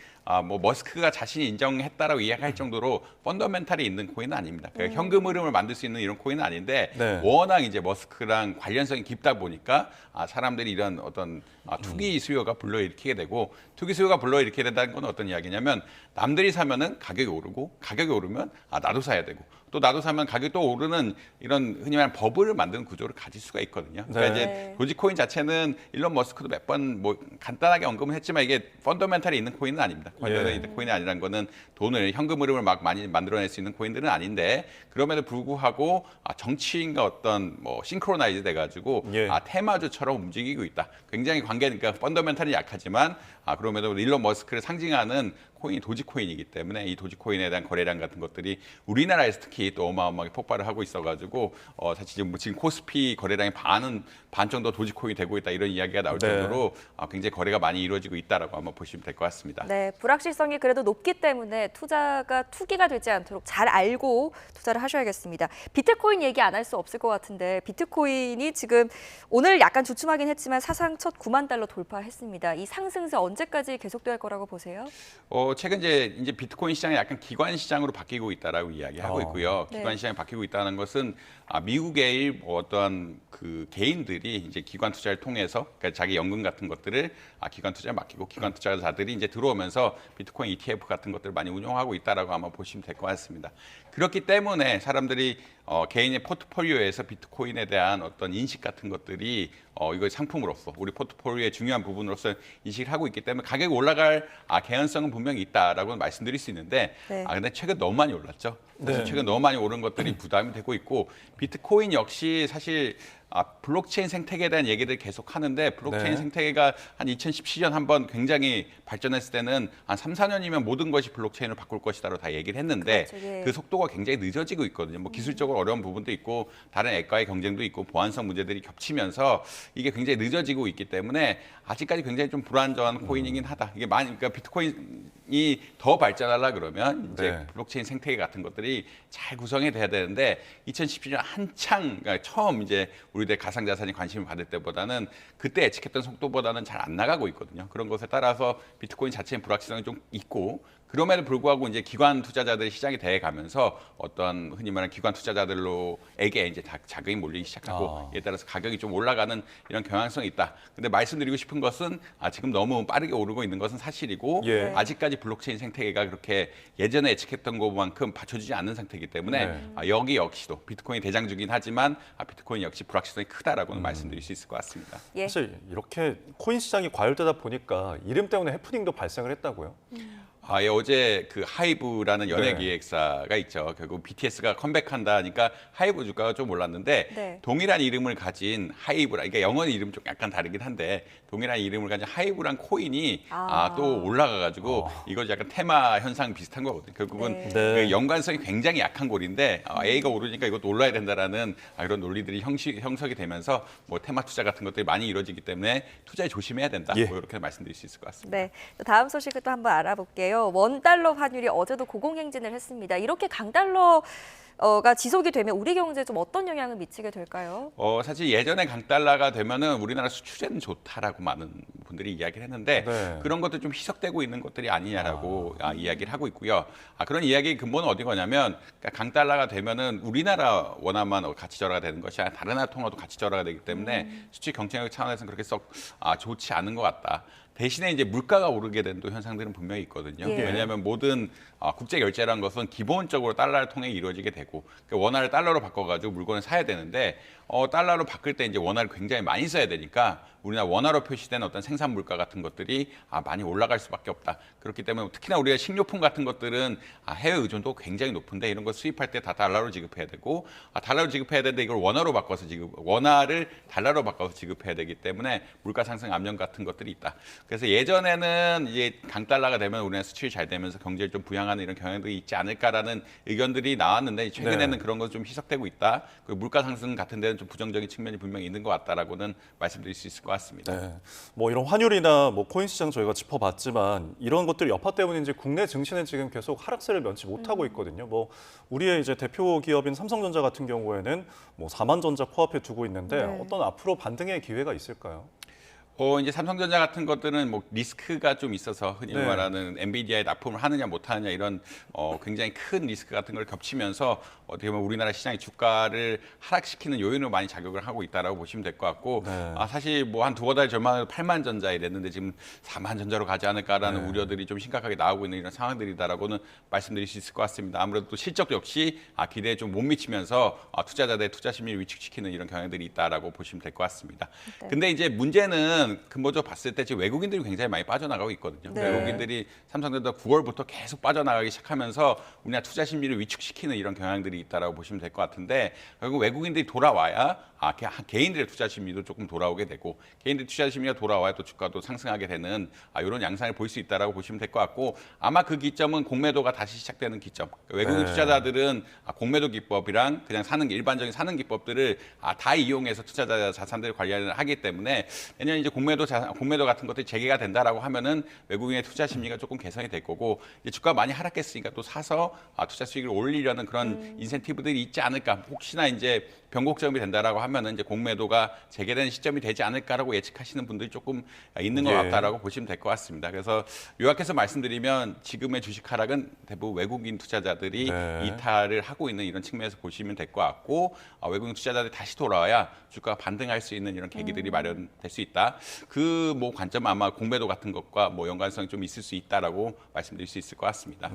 뭐 머스크가 자신이 인정했다라고 이야기할 정도로 펀더멘탈이 있는 코인은 아닙니다. 그러니까 현금 흐름을 만들 수 있는 이런 코인은 아닌데 워낙 이제 머스크랑 관련성이 깊다 보니까 사람들이 이런 어떤 투기 수요가 불러일으키게 되고, 투기 수요가 불러일으키게 된다는 건 어떤 이야기냐면 남들이 사면은 가격이 오르고, 가격이 오르면 나도 사야 되고, 또 나도 사면 가격이 또 오르는 이런 흔히 말하는 버블을 만드는 구조를 가질 수가 있거든요. 그러니까 이제 도지코인 자체는 일론 머스크도 몇 번 뭐 간단하게 언급은 했지만 이게 펀더멘탈이 있는 코인은 아닙니다. 펀더멘탈이 있는 코인이 아니라는 거는 돈을 현금 흐름을 막 많이 만들어낼 수 있는 코인들은 아닌데, 그럼에도 불구하고 정치인과 어떤 뭐 싱크로나이즈 돼가지고 테마주처럼 움직이고 있다. 굉장히 그러니까 펀더멘탈이 약하지만 그럼에도 일론 머스크를 상징하는 코인이 도지코인이기 때문에 이 도지코인에 대한 거래량 같은 것들이 우리나라에서 특히 또 어마어마하게 폭발을 하고 있어가지고 사실 지금 코스피 거래량의 반 정도 도지코인이 되고 있다, 이런 이야기가 나올 정도로 굉장히 거래가 많이 이루어지고 있다라고 한번 보시면 될 것 같습니다. 네, 불확실성이 그래도 높기 때문에 투기가 되지 않도록 잘 알고 투자를 하셔야겠습니다. 비트코인 얘기 안 할 수 없을 것 같은데, 비트코인이 지금 오늘 약간 주춤하긴 했지만 사상 첫 9만 달러 돌파했습니다. 이 상승세 언제까지 계속될 거라고 보세요? 최근 이제 비트코인 시장이 약간 기관 시장으로 바뀌고 있다라고 이야기하고 있고요. 기관 시장이 바뀌고 있다는 것은 미국의 어떠한 그 개인들이 이제 기관 투자를 통해서, 그러니까 자기 연금 같은 것들을 기관 투자에 맡기고, 기관 투자자들이 이제 들어오면서 비트코인 ETF 같은 것들을 많이 운용하고 있다라고 아마 보시면 될 것 같습니다. 그렇기 때문에 사람들이 개인의 포트폴리오에서 비트코인에 대한 어떤 인식 같은 것들이 이거 상품으로서 우리 포트폴리오의 중요한 부분으로서 인식을 하고 있기 때문에 가격이 올라갈 개연성은 분명히 있다라고 말씀드릴 수 있는데, 근데 최근 너무 많이 올랐죠. 사실 최근 너무 많이 오른 것들이 부담이 되고 있고, 비트코인 역시 사실 블록체인 생태계에 대한 얘기들 계속 하는데, 블록체인 생태계가 한 2017년 한번 굉장히 발전했을 때는 한 3, 4년이면 모든 것이 블록체인을 바꿀 것이다라고 다 얘기를 했는데, 그 속도가 굉장히 늦어지고 있거든요. 뭐 기술적으로 어려운 부분도 있고, 다른 앱과의 경쟁도 있고, 보안성 문제들이 겹치면서 이게 굉장히 늦어지고 있기 때문에 아직까지 굉장히 좀 불안정한 코인이긴 하다. 이게 그러니까 비트코인이 더 발전하려 그러면 이제 블록체인 생태계 같은 것들이 잘 구성이 돼야 되는데, 2017년 한창 그러니까 처음 이제 우리들 가상자산이 관심을 받을 때보다는 그때 예측했던 속도보다는 잘 안 나가고 있거든요. 그런 것에 따라서 비트코인 자체의 불확실성이 좀 있고, 그럼에도 불구하고 이제 기관 투자자들이 시장이 돼 가면서 어떤 흔히 말하는 기관 투자자들로에게 이제 자금이 몰리기 시작하고, 이에 따라서 가격이 좀 올라가는 이런 경향성이 있다. 근데 말씀드리고 싶은 것은 지금 너무 빠르게 오르고 있는 것은 사실이고, 아직까지 블록체인 생태계가 그렇게 예전에 예측했던 것만큼 받쳐주지 않는 상태이기 때문에 여기 역시도 비트코인 대장주긴 하지만 비트코인 역시 불확실성이 크다라고는 말씀드릴 수 있을 것 같습니다. 사실 이렇게 코인 시장이 과열되다 보니까 이름 때문에 해프닝도 발생을 했다고요? 어제 그 하이브라는 연예 기획사가 있죠. 결국 BTS가 컴백한다 하니까 하이브 주가가 좀 올랐는데, 동일한 이름을 가진 하이브라, 그러니까 영어 이름 좀 약간 다르긴 한데 동일한 이름을 가진 하이브란 코인이 또 올라가가지고 이거 약간 테마 현상 비슷한 거거든요. 결국은 그 연관성이 굉장히 약한 고리인데 A가 오르니까 이것도 올라야 된다라는 이런 논리들이 형성이 되면서 뭐 테마 투자 같은 것들이 많이 이루어지기 때문에 투자에 조심해야 된다. 뭐 이렇게 말씀드릴 수 있을 것 같습니다. 네, 다음 소식을 또 한번 알아볼게요. 원달러 환율이 어제도 고공행진을 했습니다. 이렇게 강달러가 지속이 되면 우리 경제에 좀 어떤 영향을 미치게 될까요? 사실 예전에 강달러가 되면은 우리나라 수출에는 좋다라고 많은 분들이 이야기를 했는데 그런 것들 좀 희석되고 있는 것들이 아니냐라고 이야기를 하고 있고요. 그런 이야기의 근본은 어디 거냐면, 그러니까 강달러가 되면은 우리나라 원화만 가치 절하가 되는 것이 아니라 다른 나라 통화도 가치 절하가 되기 때문에 수출 경쟁력 차원에서는 그렇게 썩 좋지 않은 것 같다. 대신에 이제 물가가 오르게 된 또 현상들은 분명히 있거든요. 왜냐하면 모든 국제 결제라는 것은 기본적으로 달러를 통해 이루어지게 되고, 그러니까 원화를 달러로 바꿔가지고 물건을 사야 되는데 달러로 바꿀 때 이제 원화를 굉장히 많이 써야 되니까 우리나라 원화로 표시된 어떤 생산 물가 같은 것들이 많이 올라갈 수밖에 없다. 그렇기 때문에 특히나 우리가 식료품 같은 것들은 해외 의존도 굉장히 높은데 이런 거 수입할 때 다 달러로 지급해야 되고 달러로 지급해야 되는데 이걸 원화로 바꿔서 원화를 달러로 바꿔서 지급해야 되기 때문에 물가 상승 압력 같은 것들이 있다. 그래서 예전에는 이제 강달러가 되면 우리나라 수출이 잘 되면서 경제를 좀 부양하는 이런 경향들이 있지 않을까라는 의견들이 나왔는데 최근에는 그런 거 좀 희석되고 있다. 그리고 물가 상승 같은 데는 좀 부정적인 측면이 분명히 있는 것 같다라고는 말씀드릴 수 있을 것 같습니다. 네. 뭐 이런 환율이나 뭐 코인 시장 저희가 짚어봤지만 이런 것들 여파 때문인지 국내 증시는 지금 계속 하락세를 면치 못하고 있거든요. 뭐 우리의 이제 대표 기업인 삼성전자 같은 경우에는 뭐 4만전자 코앞에 두고 있는데 어떤 앞으로 반등의 기회가 있을까요? 이제 삼성전자 같은 것들은 뭐 리스크가 좀 있어서 흔히 말하는 엔비디아에 납품을 하느냐 못하느냐 이런 굉장히 큰 리스크 같은 걸 겹치면서 어떻게 보면 우리나라 시장의 주가를 하락시키는 요인으로 많이 작용을 하고 있다라고 보시면 될 것 같고 사실 뭐 한 두어 달 전만 8만 전자 이랬는데 지금 4만 전자로 가지 않을까라는 우려들이 좀 심각하게 나오고 있는 이런 상황들이다라고는 말씀드릴 수 있을 것 같습니다. 아무래도 또 실적 역시 기대에 좀 못 미치면서 투자자들의 투자 심리를 위축시키는 이런 경향들이 있다라고 보시면 될 것 같습니다. 근데 이제 문제는 근본적으로 봤을 때 지금 외국인들이 굉장히 많이 빠져나가고 있거든요. 외국인들이 삼성전자 9월부터 계속 빠져나가기 시작하면서 우리나라 투자 심리를 위축시키는 이런 경향들이 있다라고 보시면 될 것 같은데 결국 외국인들이 돌아와야 개인들의 투자 심리도 조금 돌아오게 되고 개인들 투자 심리가 돌아와야 또 주가도 상승하게 되는 이런 양상을 볼 수 있다라고 보시면 될 것 같고 아마 그 기점은 공매도가 다시 시작되는 기점. 외국인 투자자들은 공매도 기법이랑 그냥 일반적인 사는 기법들을 다 이용해서 투자자 자산들을 관리를 하기 때문에 내년 이제 공매도 같은 것들이 재개가 된다라고 하면은 외국인의 투자 심리가 조금 개선이 될 거고 이제 주가 많이 하락했으니까 또 사서 투자 수익을 올리려는 그런 인센티브들이 있지 않을까. 혹시나 이제 변곡점이 된다라고 하면은 이제 공매도가 재개되는 시점이 되지 않을까라고 예측하시는 분들이 조금 있는 것 같다라고 보시면 될 것 같습니다. 그래서 요약해서 말씀드리면 지금의 주식 하락은 대부분 외국인 투자자들이 이탈을 하고 있는 이런 측면에서 보시면 될 것 같고 외국인 투자자들이 다시 돌아와야 주가가 반등할 수 있는 이런 계기들이 마련될 수 있다. 그 뭐 관점 아마 공매도 같은 것과 뭐 연관성이 좀 있을 수 있다라고 말씀드릴 수 있을 것 같습니다.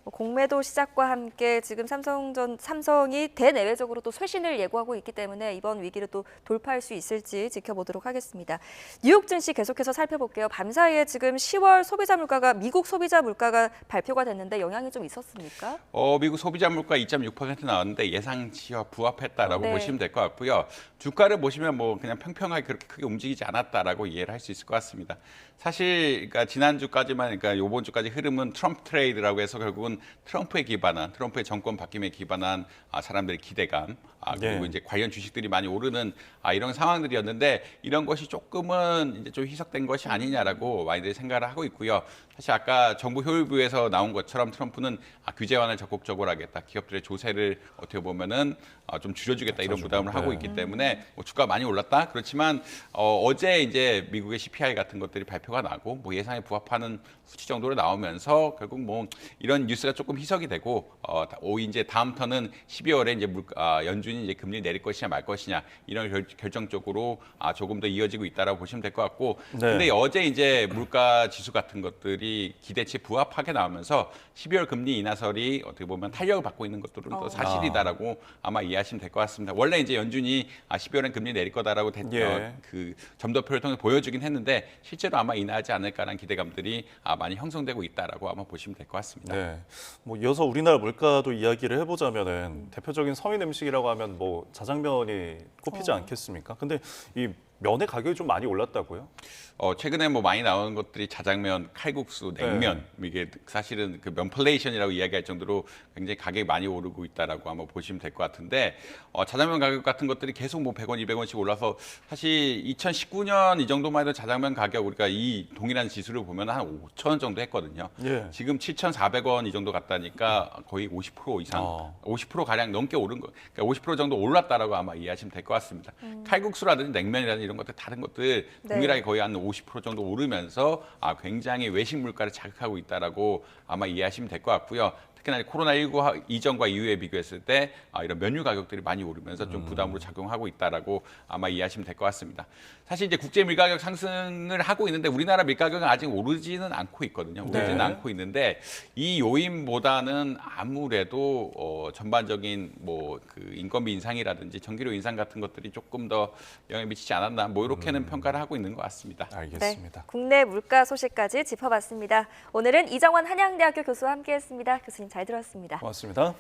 공매도 시작과 함께 지금 삼성이 대내외적으로 또 쇄신을 예고하고 있기 때문에 이번 위기를 또 돌파할 수 있을지 지켜보도록 하겠습니다. 뉴욕 증시 계속해서 살펴볼게요. 밤사이에 지금 10월 미국 소비자 물가가 발표가 됐는데 영향이 좀 있었습니까? 미국 소비자 물가 2.6% 나왔는데 예상치와 부합했다라고 보시면 될 것 같고요. 주가를 보시면 뭐 그냥 평평하게 그렇게 크게 움직이지 않았다라고 이해를 할 수 있을 것 같습니다. 사실 그러니까 지난주까지만 그러니까 이번 주까지 흐름은 트럼프 트레이드라고 해서 결국은 트럼프의 정권 바뀜에 기반한 사람들의 기대감 그리고 이제 관련 주식들이 많이 오르는 이런 상황들이었는데 이런 것이 조금은 이제 좀 희석된 것이 아니냐라고 많이들 생각을 하고 있고요. 사실 아까 정부 효율부에서 나온 것처럼 트럼프는 규제 완화를 적극적으로 하겠다. 기업들의 조세를 어떻게 보면은 좀 줄여주겠다 이런 부담을 하고 있기 때문에 주가가 많이 올랐다. 그렇지만 어제 이제 미국의 CPI 같은 것들이 발표가 나고 뭐 예상에 부합하는 수치 정도로 나오면서 결국 뭐 이런 뉴스가 조금 희석이 되고 이제 다음 턴은 12월에 이제 연준이 이제 금리 내릴 것이냐 말 것이냐 이런 결정적으로 조금 더 이어지고 있다라고 보시면 될 것 같고 근데 어제 이제 물가 지수 같은 것들이 기대치에 부합하게 나오면서 12월 금리 인하설이 어떻게 보면 탄력을 받고 있는 것들은 또 사실이다라고 아마 이해하시면 될 것 같습니다. 원래 이제 연준이 12월엔 금리 내릴 거다라고 그 점도표를 통해 보여주긴 했는데 실제로 아마 인하하지 않을까라는 기대감들이 많이 형성되고 있다라고 아마 보시면 될 것 같습니다. 뭐 이어서 우리나라 물가도 이야기를 해보자면은 대표적인 서민 음식이라고 하면 뭐 자장면이 꼽히지 않겠습니까? 근데 이 면의 가격이 좀 많이 올랐다고요? 최근에 뭐 많이 나오는 것들이 자장면, 칼국수, 냉면 이게 사실은 그 면플레이션이라고 이야기할 정도로 굉장히 가격이 많이 오르고 있다라고 아마 보시면 될 것 같은데 자장면 가격 같은 것들이 계속 뭐 100원, 200원씩 올라서 사실 2019년 이 정도만 해도 자장면 가격 우리가 이 동일한 지수를 보면 한 5,000원 정도 했거든요. 지금 7,400원 이 정도 갔다니까 거의 50% 이상, 50% 가량 넘게 오른 거, 그러니까 50% 정도 올랐다라고 아마 이해하시면 될 것 같습니다. 칼국수라든지 냉면이라든지 이런 것들 다른 것들 동일하게 거의 한 50% 정도 오르면서 굉장히 외식 물가를 자극하고 있다라고 아마 이해하시면 될 것 같고요. 특히나 코로나19 이전과 이후에 비교했을 때 이런 면류 가격들이 많이 오르면서 좀 부담으로 작용하고 있다라고 아마 이해하시면 될 것 같습니다. 사실 이제 국제 밀가격 상승을 하고 있는데 우리나라 밀가격은 아직 오르지는 않고 있거든요. 오르지는 않고 있는데 이 요인보다는 아무래도 전반적인 뭐 그 인건비 인상이라든지 전기료 인상 같은 것들이 조금 더 영향을 미치지 않았나 뭐 이렇게는 평가를 하고 있는 것 같습니다. 알겠습니다. 네, 국내 물가 소식까지 짚어봤습니다. 오늘은 이정환 한양대학교 교수와 함께했습니다. 교수님 잘 들었습니다. 고맙습니다.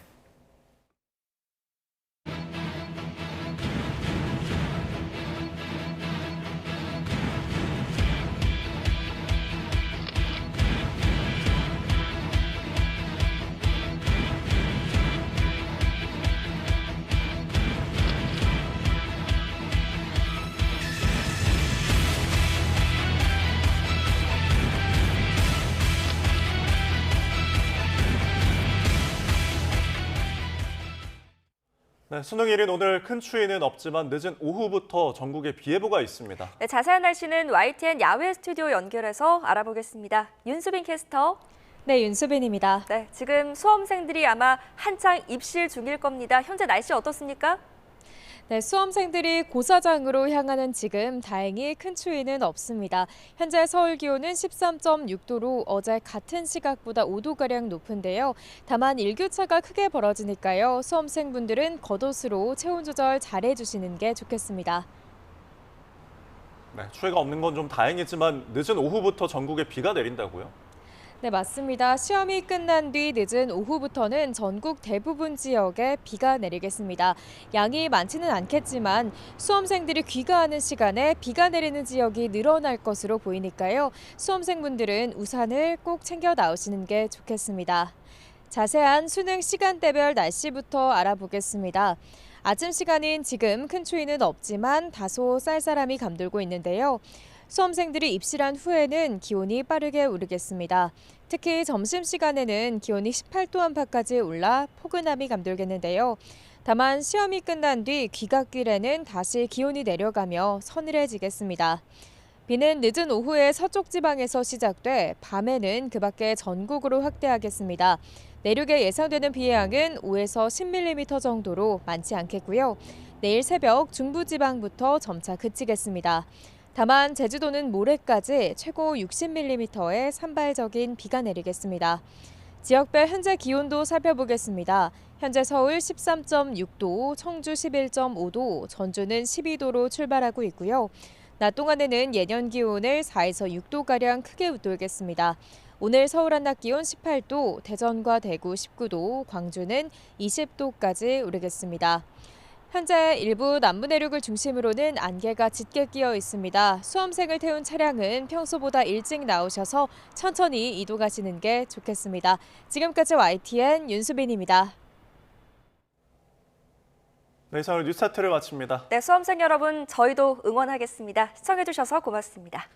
네, 수능일인 오늘 큰 추위는 없지만 늦은 오후부터 전국에 비 예보가 있습니다. 네, 자세한 날씨는 YTN 야외 스튜디오 연결해서 알아보겠습니다. 윤수빈 캐스터. 네, 윤수빈입니다. 네, 지금 수험생들이 아마 한창 입실 중일 겁니다. 현재 날씨 어떻습니까? 네, 수험생들이 고사장으로 향하는 지금 다행히 큰 추위는 없습니다. 현재 서울 기온은 13.6도로 어제 같은 시각보다 5도가량 높은데요. 다만 일교차가 크게 벌어지니까요. 수험생분들은 겉옷으로 체온 조절 잘해주시는 게 좋겠습니다. 네, 추위가 없는 건 좀 다행이지만 늦은 오후부터 전국에 비가 내린다고요? 네, 맞습니다. 시험이 끝난 뒤 늦은 오후부터는 전국 대부분 지역에 비가 내리겠습니다. 양이 많지는 않겠지만 수험생들이 귀가하는 시간에 비가 내리는 지역이 늘어날 것으로 보이니까요. 수험생분들은 우산을 꼭 챙겨 나오시는 게 좋겠습니다. 자세한 수능 시간대별 날씨부터 알아보겠습니다. 아침 시간인 지금 큰 추위는 없지만 다소 쌀쌀함이 감돌고 있는데요. 수험생들이 입실한 후에는 기온이 빠르게 오르겠습니다. 특히 점심시간에는 기온이 18도 안팎까지 올라 포근함이 감돌겠는데요. 다만 시험이 끝난 뒤 귀갓길에는 다시 기온이 내려가며 서늘해지겠습니다. 비는 늦은 오후에 서쪽 지방에서 시작돼 밤에는 그 밖에 전국으로 확대하겠습니다. 내륙에 예상되는 비의 양은 5에서 10mm 정도로 많지 않겠고요. 내일 새벽 중부지방부터 점차 그치겠습니다. 다만 제주도는 모레까지 최고 60mm의 산발적인 비가 내리겠습니다. 지역별 현재 기온도 살펴보겠습니다. 현재 서울 13.6도, 청주 11.5도, 전주는 12도로 출발하고 있고요. 낮 동안에는 예년 기온을 4에서 6도가량 크게 웃돌겠습니다. 오늘 서울 한낮 기온 18도, 대전과 대구 19도, 광주는 20도까지 오르겠습니다. 현재 일부 남부 내륙을 중심으로는 안개가 짙게 끼어 있습니다. 수험생을 태운 차량은 평소보다 일찍 나오셔서 천천히 이동하시는 게 좋겠습니다. 지금까지 YTN 윤수빈입니다. 네, 이상으로 뉴스타트를 마칩니다. 네, 수험생 여러분, 저희도 응원하겠습니다. 시청해주셔서 고맙습니다.